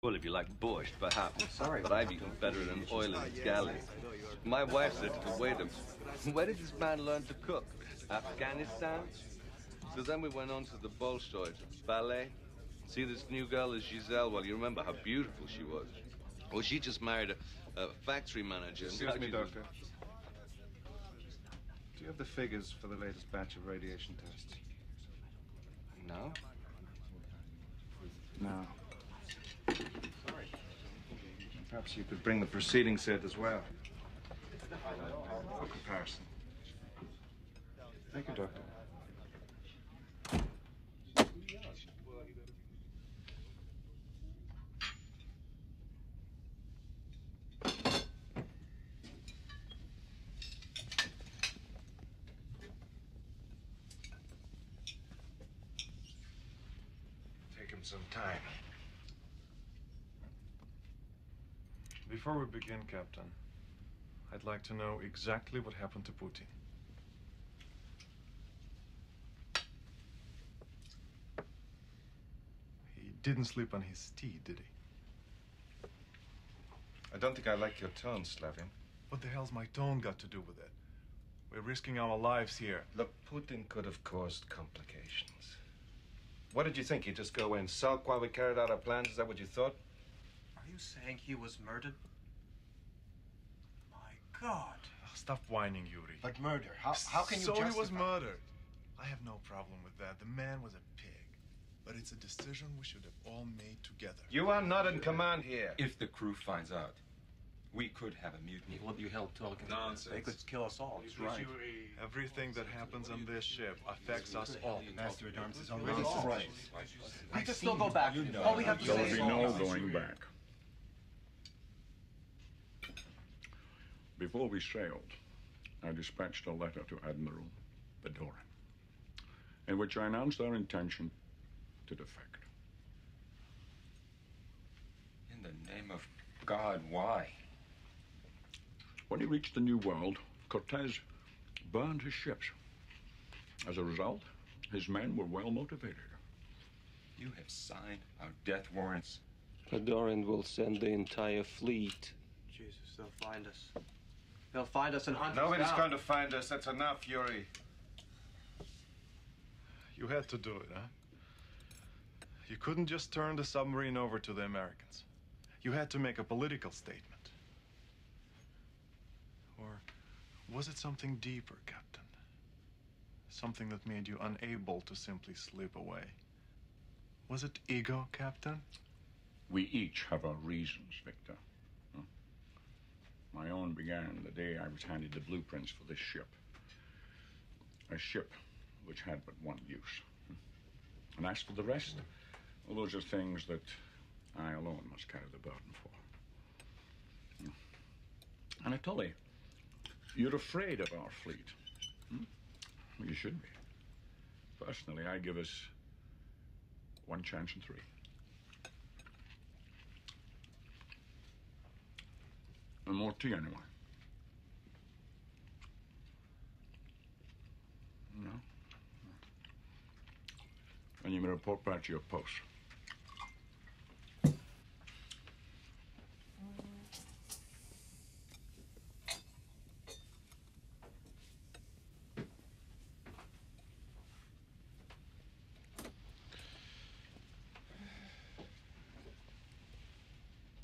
Well, if you like borscht, perhaps. Sorry. But I've eaten better than oil in its galley. My wife said to the waiter, where did this man learn to cook? Afghanistan? So then we went on to the Bolshoi, ballet. See, this new girl is Giselle. Well, you remember how beautiful she was. Well, she just married a factory manager. Excuse me, Doctor. Do you have the figures for the latest batch of radiation tests? No? No. Perhaps you could bring the preceding set as well. For comparison. Thank you, Doctor. Take him some time. Before we begin, Captain, I'd like to know exactly what happened to Putin. He didn't sleep on his tea, did he? I don't think I like your tone, Slavin. What the hell's my tone got to do with it? We're risking our lives here. Look, Putin could have caused complications. What did you think? He'd just go away and sulk while we carried out our plans? Is that what you thought? Are you saying he was murdered? My God. Stop whining, Yuri. But murder, how can you So justify... he was murdered. I have no problem with that. The man was a pig. But it's a decision we should have all made together. You are not in command here. If the crew finds out, we could have a mutiny. What you held talking? Nonsense. They could kill us all. He's right. Everything that happens on this ship affects us all. Master at Arms is already Right. We can still go back. All we have to There say will is... be no going back. Before we sailed, I dispatched a letter to Admiral Bedorin, in which I announced our intention to defect. In the name of God, why? When he reached the New World, Cortez burned his ships. As a result, his men were well motivated. You have signed our death warrants. Bedorin will send the entire fleet. Jesus, they'll find us. They'll find us and hunt us Nobody's down. going to find us. That's enough, Yuri. You had to do it, huh? You couldn't just turn the submarine over to the Americans. You had to make a political statement. Or was it something deeper, Captain? Something that made you unable to simply slip away? Was it ego, Captain? We each have our reasons, Victor. Huh? My own began the day I was handed the blueprints for this ship. A ship which had but one use. And as for the rest, well, those are things that I alone must carry the burden for. Anatoly, you're afraid of our fleet. Well, you should be. Personally, I give us one chance in 3. And more tea, anyway. No? And you may report back to your post.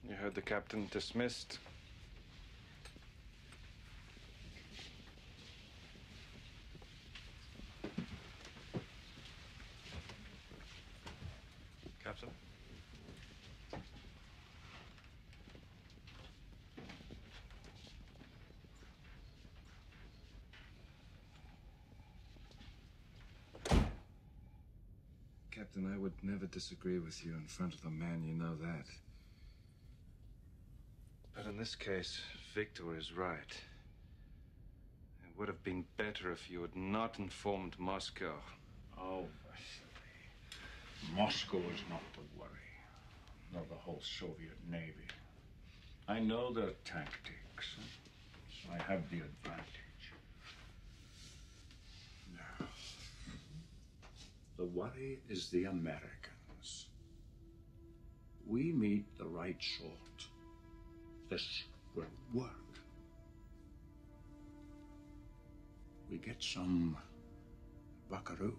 You heard the captain dismissed. Captain? Captain, I would never disagree with you in front of a man, you know that. But in this case, Victor is right. It would have been better if you had not informed Moscow. Oh, Vasily. Moscow is not to worry, nor the whole Soviet Navy. I know their tactics, so I have the advantage. Now, the worry is the Americans. we meet the right sort, this will work. We get some buckaroo.